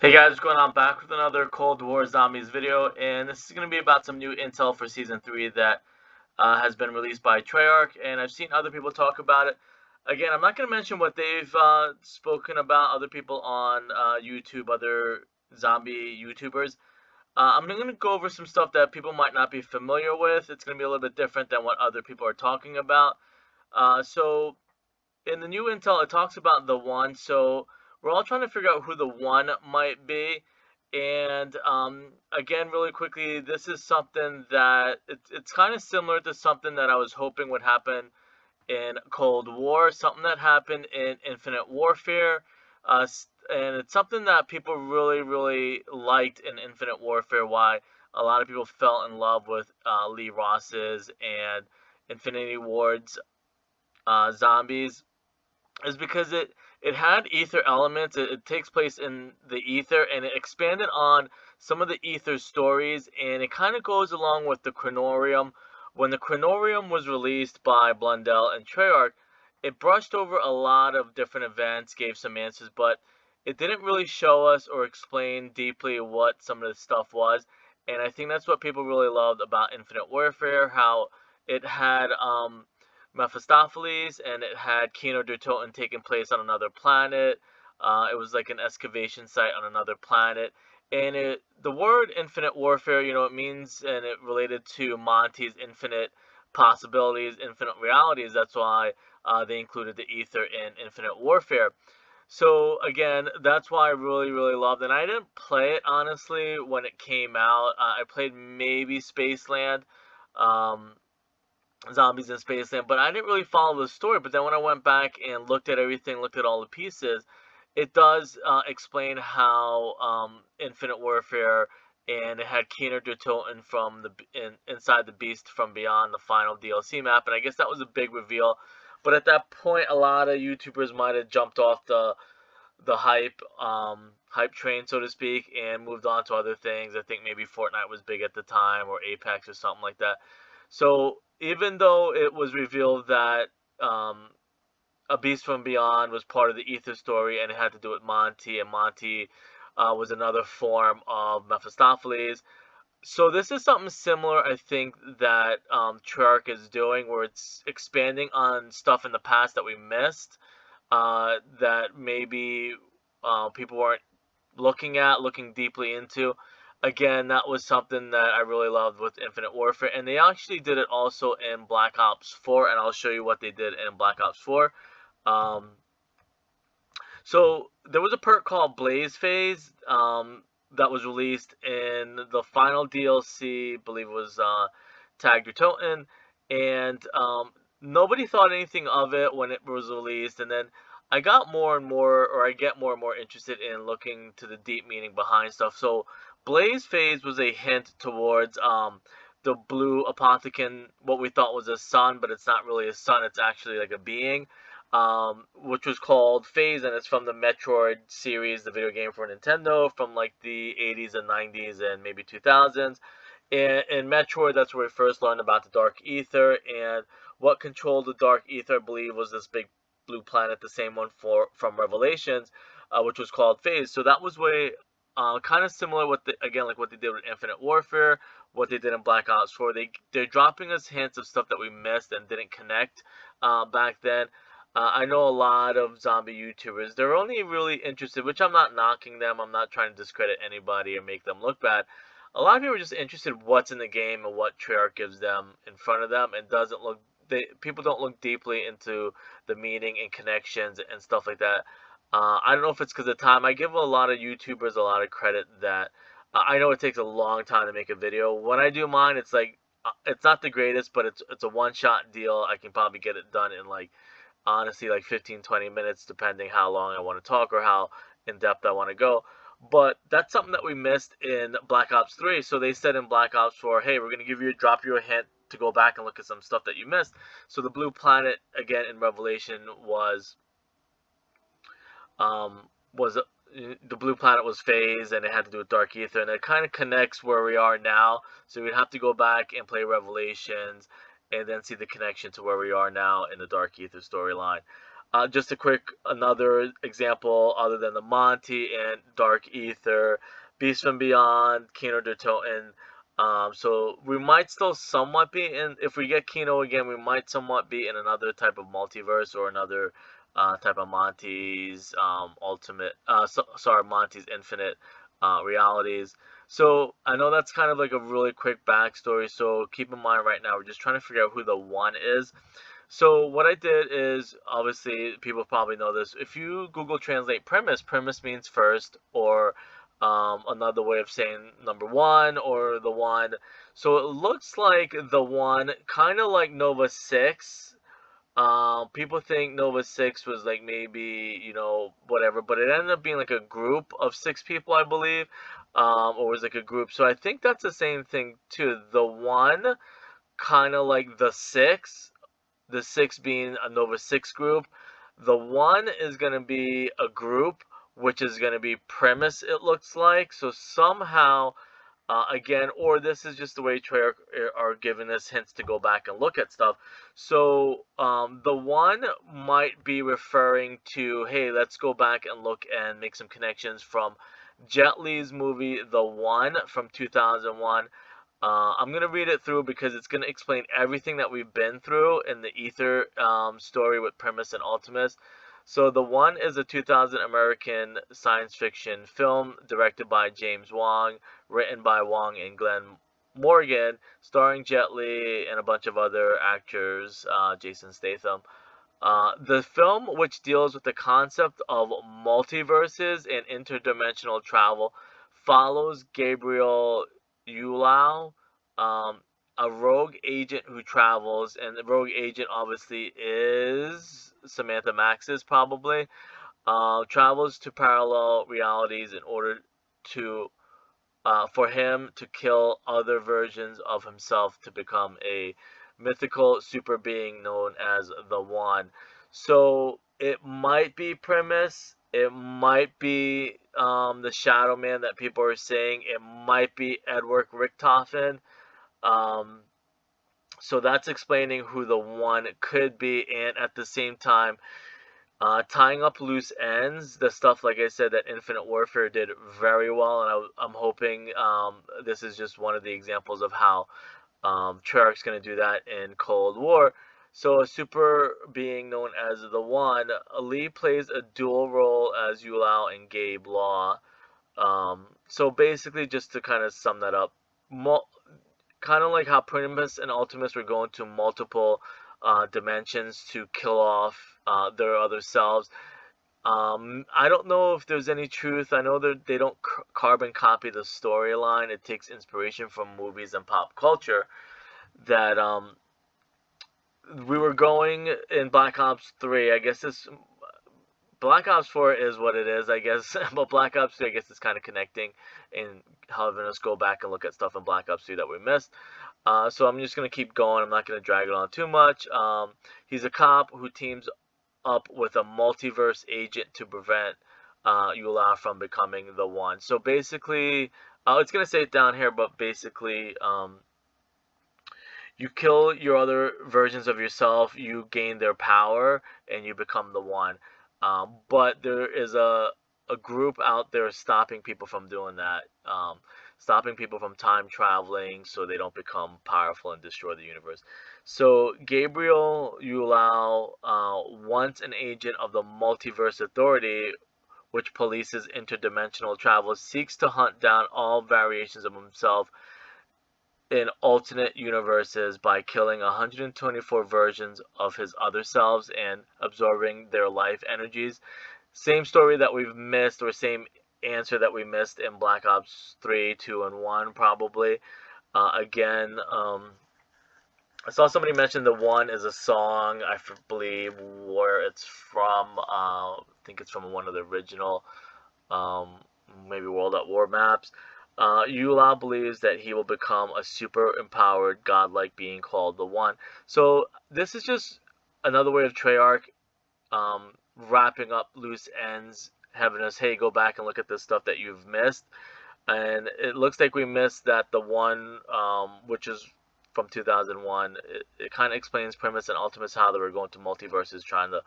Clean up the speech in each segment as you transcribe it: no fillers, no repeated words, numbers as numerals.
Hey guys, what's going on? Back with another Cold War Zombies video, and this is going to be about some new intel for Season 3 that has been released by Treyarch, and I've seen other people talk about it. Again, I'm not going to mention what they've spoken about, other people on YouTube, other zombie YouTubers. I'm going to go over some stuff that people might not be familiar with. It's going to be a little bit different than what other people are talking about. So in the new intel, it talks about the one. So we're all trying to figure out who the one might be. And again, really quickly, this is something that it's kind of similar to something that I was hoping would happen in Cold War, something that happened in Infinite Warfare. And it's something that people really, really liked in Infinite Warfare. Why a lot of people fell in love with Lee Ross's and Infinity Ward's zombies is because it had ether elements. It takes place in the ether, and it expanded on some of the ether stories, and it kind of goes along with the Chronorium. When the Chronorium was released by Blundell and Treyarch, it brushed over a lot of different events, gave some answers, but it didn't really show us or explain deeply what some of the stuff was. And I think that's what people really loved about Infinite Warfare, how it had Mephistopheles, and it had Kino der Toten taking place on another planet. It was like an excavation site on another planet. And the word infinite warfare, it means, and it related to Monty's infinite possibilities, infinite realities. That's why they included the ether in Infinite Warfare. So again, that's why I really, really loved it. And I didn't play it honestly when it came out. I played maybe Spaceland. Um, Zombies in Spaceland, but I didn't really follow the story. But then when I went back and looked at everything, looked at all the pieces, it does explain how Infinite Warfare, and it had Keener der Toten from inside the Beast from Beyond, the final DLC map, and I guess that was a big reveal. But at that point, a lot of YouTubers might have jumped off the hype train, so to speak, and moved on to other things. I think maybe Fortnite was big at the time, or Apex or something like that. So even though it was revealed that A Beast from Beyond was part of the Ether story and it had to do with Monty, and Monty was another form of Mephistopheles. So this is something similar, I think, that Treyarch is doing, where it's expanding on stuff in the past that we missed, that maybe people weren't looking deeply into. Again, that was something that I really loved with Infinite Warfare, and they actually did it also in Black Ops 4, and I'll show you what they did in Black Ops 4. Um, so there was a perk called Blaze Phase that was released in the final DLC, I believe it was Tag Your Toten, and nobody thought anything of it when it was released, and then I got more and more, or I get more and more interested in looking to the deep meaning behind stuff. So Blaze Phase was a hint towards the blue apothecon, what we thought was a sun, but it's not really a sun, it's actually like a being, which was called Phase, and it's from the Metroid series, the video game for Nintendo from like the 80s and 90s and maybe 2000s. In Metroid, that's where we first learned about the Dark Ether, and what controlled the Dark Ether, I believe, was this big blue planet, the same one from Revelations, which was called Phase. So that was way kind of similar with again, like what they did with Infinite Warfare, what they did in Black Ops 4. They're dropping us hints of stuff that we missed and didn't connect back then. I know a lot of zombie YouTubers. They're only really interested, which I'm not knocking them. I'm not trying to discredit anybody or make them look bad. A lot of people are just interested in what's in the game and what Treyarch gives them in front of them, and doesn't look. People don't look deeply into the meaning and connections and stuff like that. I don't know if it's because of time. I give a lot of YouTubers a lot of credit that I know it takes a long time to make a video. When I do mine, it's like it's not the greatest, but it's a one shot deal. I can probably get it done in like honestly like 15-20 minutes, depending how long I want to talk or how in depth I want to go. But that's something that we missed in Black Ops 3. So they said in Black Ops 4, hey, we're gonna drop you a hint to go back and look at some stuff that you missed. So the blue planet again in Revelation was the blue planet was Phase, and it had to do with Dark Ether, and it kind of connects where we are now. So we'd have to go back and play Revelations, and then see the connection to where we are now in the Dark Ether storyline. Just a quick another example other than the Monty and Dark Ether, Beast from Beyond, Kino der Toten. So we might still somewhat be in. If we get Kino again, we might somewhat be in another type of multiverse or another type of Monty's ultimate. Sorry, Monty's infinite realities. So I know that's kind of like a really quick backstory. So keep in mind right now we're just trying to figure out who the one is. So what I did is, obviously, people probably know this. If you Google translate premise, premise means first, or another way of saying number one or the one. So it looks like the one, kind of like Nova 6. People think Nova 6 was like maybe, whatever, but it ended up being like a group of 6 people, I believe, or was like a group. So I think that's the same thing too. The one, kind of like the six being a Nova 6 group. The one is going to be a group, which is going to be premise, it looks like. So somehow, again, or this is just the way Trey are giving us hints to go back and look at stuff. So the one might be referring to, hey, let's go back and look and make some connections from Jet Li's movie, The One, from 2001. I'm going to read it through because it's going to explain everything that we've been through in the Ether story with Primus and Ultimus. So, The One is a 2000 American science fiction film directed by James Wong, written by Wong and Glenn Morgan, starring Jet Li and a bunch of other actors, Jason Statham. The film, which deals with the concept of multiverses and interdimensional travel, follows Gabriel Yulao, um, a rogue agent who travels, and the rogue agent obviously is Samantha Max's probably, travels to parallel realities in order to for him to kill other versions of himself to become a mythical super being known as the One. So it might be premise. It might be the Shadow Man that people are saying. It might be Edward Richtofen. Um, so that's explaining who the One could be, and at the same time, tying up loose ends, the stuff, like I said, that Infinite Warfare did very well, and I'm hoping this is just one of the examples of how Treyarch's going to do that in Cold War. So, a super being known as the One, Lee plays a dual role as Yulao and Gabe Law. So, basically, just to kind of sum that up, kind of like how Primus and Ultimus were going to multiple dimensions to kill off their other selves. I don't know if there's any truth. I know that they don't carbon copy the storyline. It takes inspiration from movies and pop culture. That we were going in Black Ops 3. I guess this Black Ops 4 is what it is, I guess. But Black Ops 3, I guess, is kind of connecting and having us go back and look at stuff in Black Ops 3 that we missed. So I'm just going to keep going. I'm not going to drag it on too much. He's a cop who teams up with a multiverse agent to prevent Yula from becoming the One. So basically, it's going to say it down here, but basically, you kill your other versions of yourself, you gain their power, and you become the One. But there is a group out there stopping people from doing that, stopping people from time traveling so they don't become powerful and destroy the universe. So Gabriel Yulao, once an agent of the Multiverse Authority, which polices interdimensional travel, seeks to hunt down all variations of himself in alternate universes by killing 124 versions of his other selves and absorbing their life energies. Same story that we've missed, or same answer that we missed in Black Ops 3, 2, and 1, probably. Again, I saw somebody mention the One is a song, I believe, where it's from. I think it's from one of the original, maybe World at War maps. Yula believes that he will become a super empowered godlike being called the One. So this is just another way of Treyarch wrapping up loose ends, having us, hey, go back and look at this stuff that you've missed. And it looks like we missed that the One, which is from 2001, it kind of explains Primus and Ultimus how they were going to multiverses trying to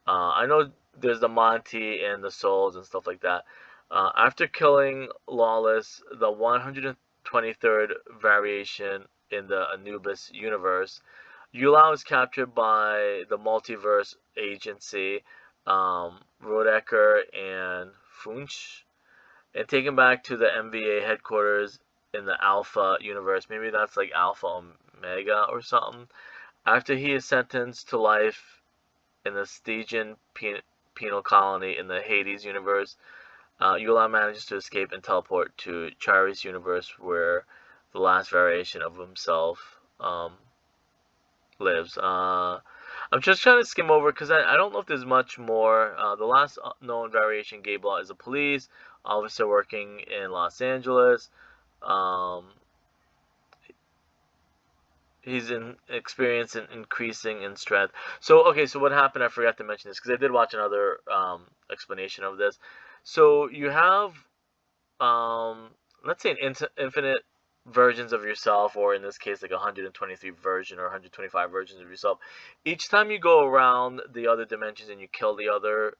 I know there's the Monty and the Souls and stuff like that. After killing Lawless, the 123rd variation in the Anubis universe, Yulao is captured by the Multiverse Agency, Rodecker and Funch, and taken back to the MVA headquarters in the Alpha universe. Maybe that's like Alpha Omega or something. After he is sentenced to life in the Stygian penal colony in the Hades universe, Yulon manages to escape and teleport to Chari's universe, where the last variation of himself lives. I'm just trying to skim over because I don't know if there's much more. The last known variation, Gable, is a police officer working in Los Angeles. Um, he's in experience in increasing in strength. So okay, so what happened? I forgot to mention this because I did watch another explanation of this. So you have let's say an infinite versions of yourself, or in this case like 123 version or 125 versions of yourself. Each time you go around the other dimensions and you kill your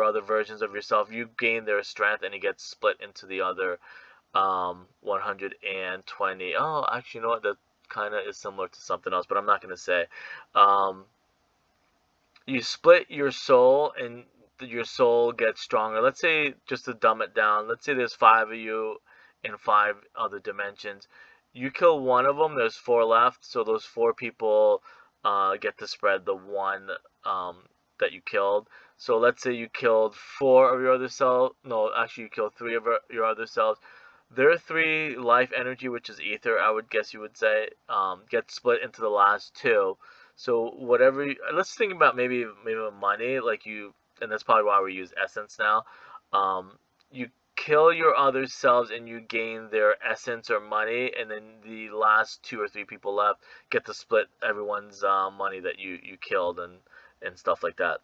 other versions of yourself, you gain their strength and it gets split into the other 120. Oh, actually, you know what? That kind of is similar to something else, but I'm not going to say. Um, you split your soul and your soul gets stronger. Let's say, just to dumb it down, let's say there's five of you in five other dimensions. You kill one of them, there's four left, so those four people get to spread the one that you killed. So let's say you killed four of your other selves. No, actually, you killed three of your other selves. Their three life energy, which is ether, I would guess you would say, gets split into the last two. So whatever, let's think about maybe money, like you, and that's probably why we use essence now. You kill your other selves and you gain their essence or money, and then the last two or three people left get to split everyone's money that you killed and stuff like that.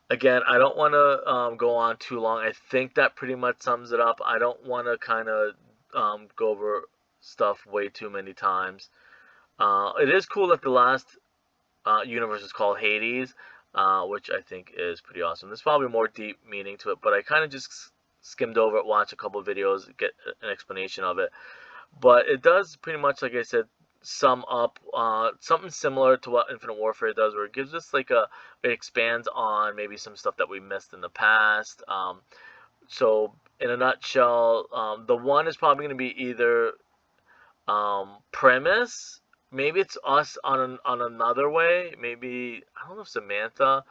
Again, I don't want to go on too long. I think that pretty much sums it up. I don't want to kind of go over stuff way too many times. It is cool that the last universe is called Hades, which I think is pretty awesome. There's probably more deep meaning to it, but I kind of just skimmed over it, watched a couple videos, get an explanation of it. But it does pretty much, like I said, sum up something similar to what Infinite Warfare does, where it gives us like it expands on maybe some stuff that we missed in the past. So in a nutshell, the one is probably going to be either premise. Maybe it's us on another way. Maybe I don't know if Samantha.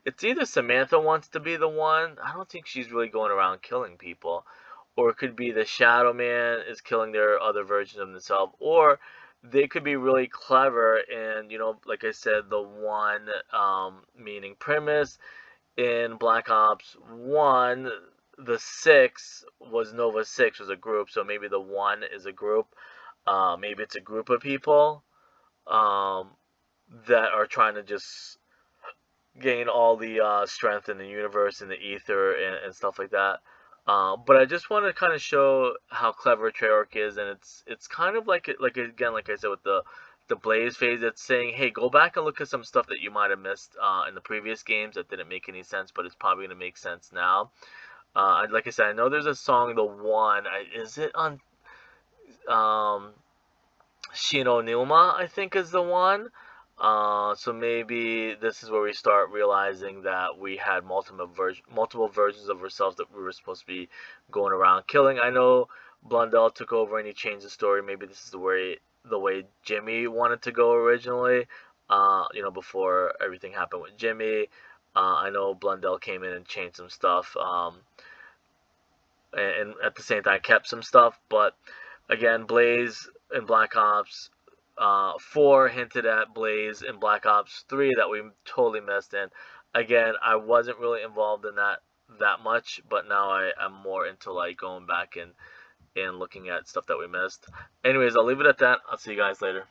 It's either Samantha wants to be the one. I don't think she's really going around killing people, or it could be the Shadow Man is killing their other versions of themselves, or they could be really clever and like I said, the one meaning premise in Black Ops 1. The 6 was Nova 6 was a group, so maybe the 1 is a group. Maybe it's a group of people um, that are trying to just gain all the strength in the universe and the ether and stuff like that. But I just want to kind of show how clever Treyarch is, and it's kind of like again, like I said with the Blaze phase, it's saying, hey, go back and look at some stuff that you might have missed in the previous games that didn't make any sense, but it's probably going to make sense now. Like I said, I know there's a song, the one, is it on Shino Numa, I think is the one. So maybe this is where we start realizing that we had multiple versions of ourselves that we were supposed to be going around killing. I know Blundell took over and he changed the story. Maybe this is the way Jimmy wanted to go originally. Before everything happened with Jimmy. I know Blundell came in and changed some stuff. And at the same time kept some stuff. But again, Blaze and Black Ops 4 hinted at Blaze in Black Ops 3 that we totally missed. And again, I wasn't really involved in that much, but now I'm more into like going back and looking at stuff that we missed. Anyways, I'll leave it at that. I'll see you guys later.